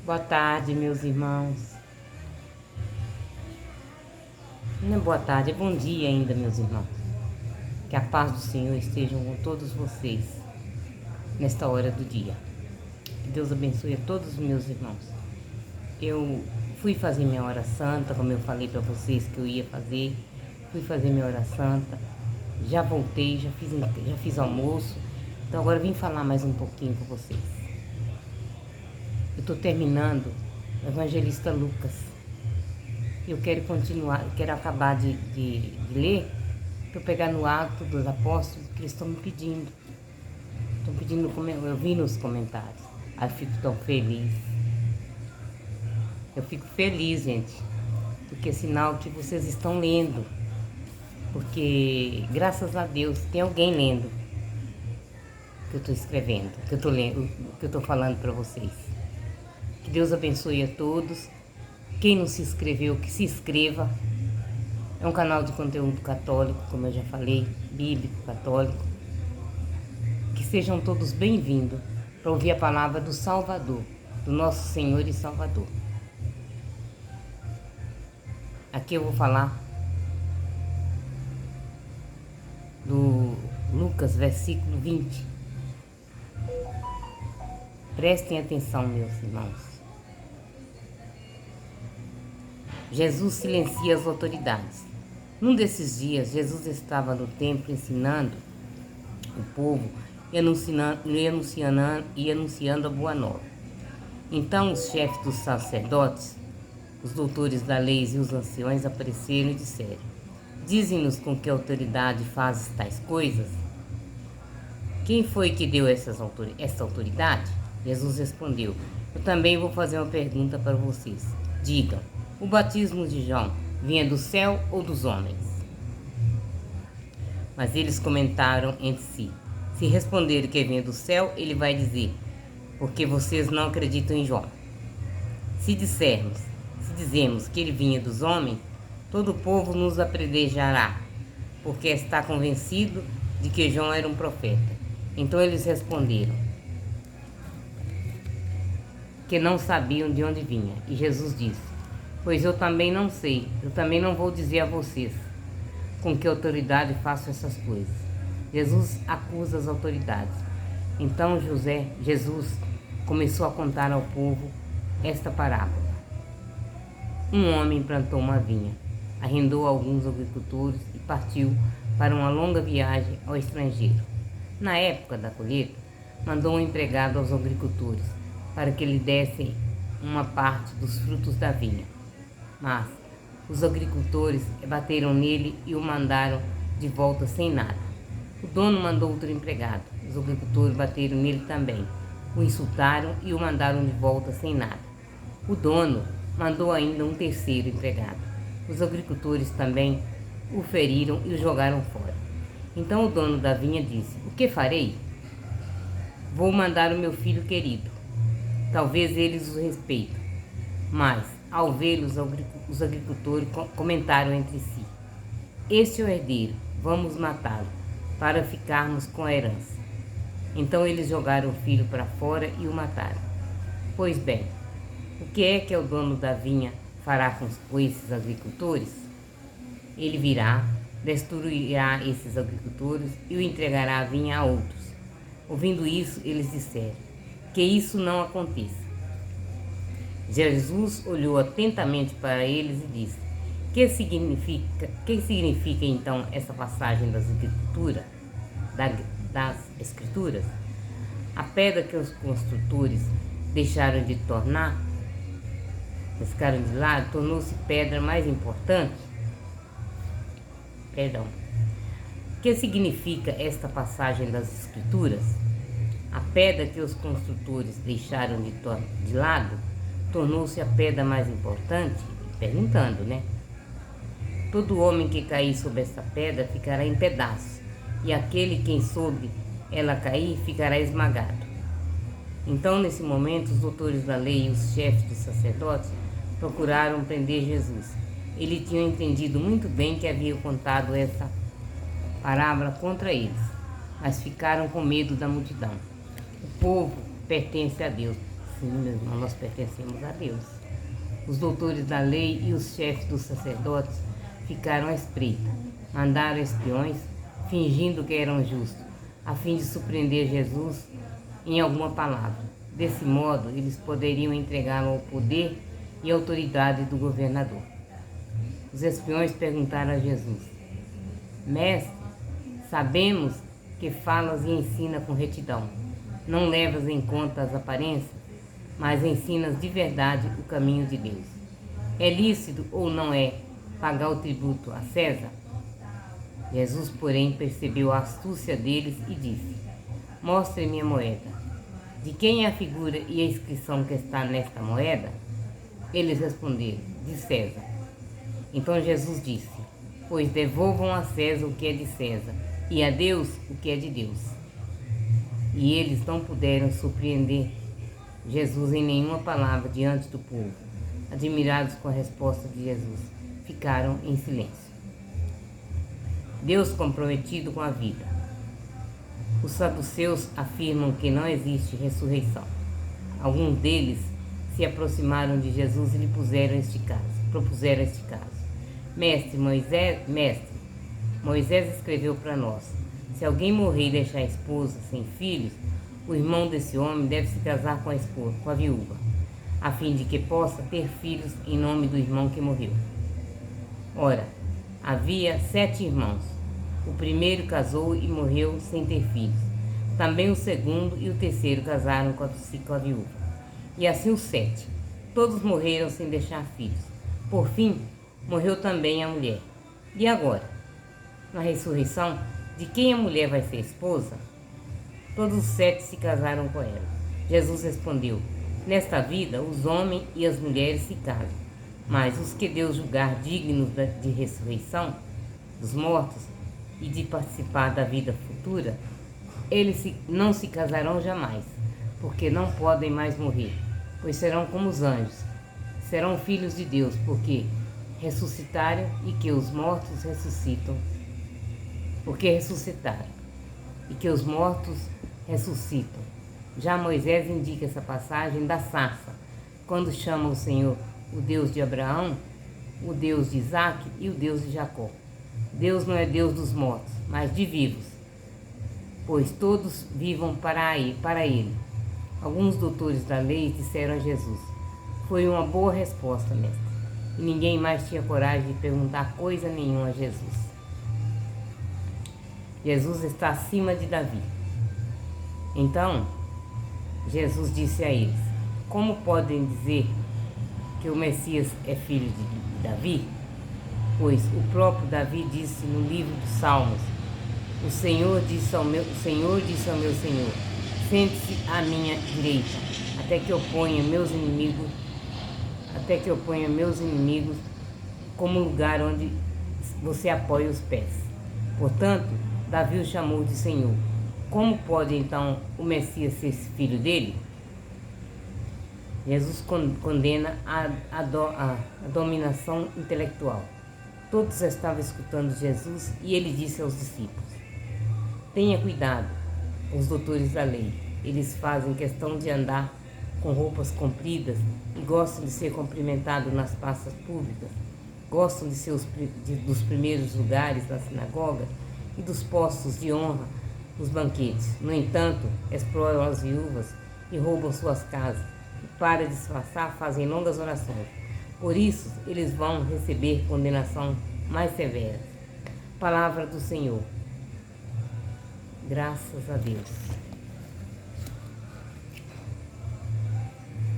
Boa tarde, meus irmãos. Não é boa tarde, é bom dia ainda, meus irmãos. Que a paz do Senhor esteja com todos vocês nesta hora do dia. Que Deus abençoe a todos os meus irmãos. Eu fui fazer minha hora santa, como eu falei para vocês que eu ia fazer. Fui fazer minha hora santa, já voltei, já fiz almoço. Então agora eu vim falar mais um pouquinho com vocês. Eu estou terminando o Evangelista Lucas. Eu quero continuar, quero acabar de ler, para eu pegar no Atos dos Apóstolos, que eles estão me pedindo. Estão pedindo, eu vi nos comentários. Aí eu fico tão feliz. Eu fico feliz, gente, porque é sinal que vocês estão lendo. Porque, graças a Deus, tem alguém lendo o que eu estou escrevendo, que eu estou lendo, que eu estou falando para vocês. Que Deus abençoe a todos. Quem não se inscreveu, que se inscreva. É um canal de conteúdo católico, como eu já falei, bíblico, católico. Que sejam todos bem-vindos para ouvir a palavra do Salvador, do nosso Senhor e Salvador. Aqui eu vou falar do Lucas, versículo 20. Prestem atenção, meus irmãos. Jesus silencia as autoridades. Num desses dias, Jesus estava no templo ensinando o povo e anunciando a boa nova. Então os chefes dos sacerdotes, os doutores da lei e os anciões apareceram e disseram: Dizem-nos com que autoridade fazes tais coisas? Quem foi que deu essa autoridade? Jesus respondeu: Eu também vou fazer uma pergunta para vocês. Digam, o batismo de João vinha do céu ou dos homens? Mas eles comentaram entre si. Se responder que vinha do céu, ele vai dizer, porque vocês não acreditam em João. Se dizemos que ele vinha dos homens, todo o povo nos apedrejará, porque está convencido de que João era um profeta. Então eles responderam que não sabiam de onde vinha. E Jesus disse: Pois eu também não sei, eu também não vou dizer a vocês com que autoridade faço essas coisas. Jesus acusa as autoridades. Então Jesus começou a contar ao povo esta parábola. Um homem plantou uma vinha, arrendou a alguns agricultores e partiu para uma longa viagem ao estrangeiro. Na época da colheita, mandou um empregado aos agricultores para que lhe dessem uma parte dos frutos da vinha. Mas os agricultores bateram nele e o mandaram de volta sem nada. O dono mandou outro empregado. Os agricultores bateram nele também. O insultaram e o mandaram de volta sem nada. O dono mandou ainda um terceiro empregado. Os agricultores também o feriram e o jogaram fora. Então o dono da vinha disse: O que farei? Vou mandar o meu filho querido. Talvez eles o respeitem. Mas, ao vê-los, os agricultores comentaram entre si: Este é o herdeiro, vamos matá-lo, para ficarmos com a herança. Então eles jogaram o filho para fora e o mataram. Pois bem, o que é que o dono da vinha fará com esses agricultores? Ele virá, destruirá esses agricultores e o entregará a vinha a outros. Ouvindo isso, eles disseram: Que isso não aconteça. Jesus olhou atentamente para eles e disse: Que significa então essa passagem das Escrituras? A pedra que os construtores deixaram de ficaram de lado, tornou-se pedra mais importante? Perdão. O que significa esta passagem das Escrituras? A pedra que os construtores deixaram de lado tornou-se a pedra mais importante? Perguntando, né? Todo homem que cair sobre essa pedra ficará em pedaços, e aquele quem sobre ela cair ficará esmagado. Então, nesse momento, os doutores da lei e os chefes dos sacerdotes procuraram prender Jesus. Eles tinham entendido muito bem que havia contado essa parábola contra eles, mas ficaram com medo da multidão. O povo pertence a Deus. Sim, meu irmão, nós pertencemos a Deus. Os doutores da lei e os chefes dos sacerdotes ficaram à espreita, mandaram espiões, fingindo que eram justos, a fim de surpreender Jesus em alguma palavra. Desse modo, eles poderiam entregá-lo ao poder e autoridade do governador. Os espiões perguntaram a Jesus: Mestre, sabemos que falas e ensinas com retidão. Não levas em conta as aparências, mas ensinas de verdade o caminho de Deus. É lícito ou não é pagar o tributo a César? Jesus, porém, percebeu a astúcia deles e disse: Mostre-me a moeda. De quem é a figura e a inscrição que está nesta moeda? Eles responderam: de César. Então Jesus disse: Pois devolvam a César o que é de César, e a Deus o que é de Deus. E eles não puderam surpreender Jesus em nenhuma palavra diante do povo. Admirados com a resposta de Jesus, ficaram em silêncio. Deus comprometido com a vida. Os saduceus afirmam que não existe ressurreição. Alguns deles se aproximaram de Jesus e lhe propuseram este caso. Mestre, Moisés escreveu para nós: se alguém morrer e deixar a esposa sem filhos, o irmão desse homem deve se casar com a viúva, a fim de que possa ter filhos em nome do irmão que morreu. Ora, havia 7 irmãos. O primeiro casou e morreu sem ter filhos. Também o segundo e o terceiro casaram com a viúva. E assim os 7. Todos morreram sem deixar filhos. Por fim, morreu também a mulher. E agora? Na ressurreição, de quem a mulher vai ser esposa? Todos os 7 se casaram com ela. Jesus respondeu: nesta vida, os homens e as mulheres se casam, mas os que Deus julgar dignos de ressurreição dos mortos e de participar da vida futura, eles não se casarão jamais, porque não podem mais morrer, pois serão como os anjos. Serão filhos de Deus, porque ressuscitaram e que os mortos ressuscitam. Porque ressuscitaram e que os mortos ressuscitam. Já Moisés indica essa passagem da sarça, quando chama o Senhor o Deus de Abraão, o Deus de Isaque e o Deus de Jacó. Deus não é Deus dos mortos, mas de vivos, pois todos vivam para ele. Alguns doutores da lei disseram a Jesus: foi uma boa resposta, mestre. E ninguém mais tinha coragem de perguntar coisa nenhuma a Jesus. Jesus está acima de Davi. Então, Jesus disse a eles: como podem dizer que o Messias é filho de Davi? Pois o próprio Davi disse no livro dos Salmos: o Senhor disse ao meu Senhor, sente-se à minha direita, até que eu ponha meus inimigos como lugar onde você apoia os pés. Portanto, Davi o chamou de Senhor. Como pode então o Messias ser filho dele? Jesus condena a dominação intelectual. Todos estavam escutando Jesus e ele disse aos discípulos: tenha cuidado com os doutores da lei. Eles fazem questão de andar com roupas compridas e gostam de ser cumprimentados nas praças públicas. Gostam de ser dos primeiros lugares na sinagoga e dos postos de honra nos banquetes. No entanto, exploram as viúvas e roubam suas casas. E para disfarçar, fazem longas orações. Por isso, eles vão receber condenação mais severa. Palavra do Senhor. Graças a Deus.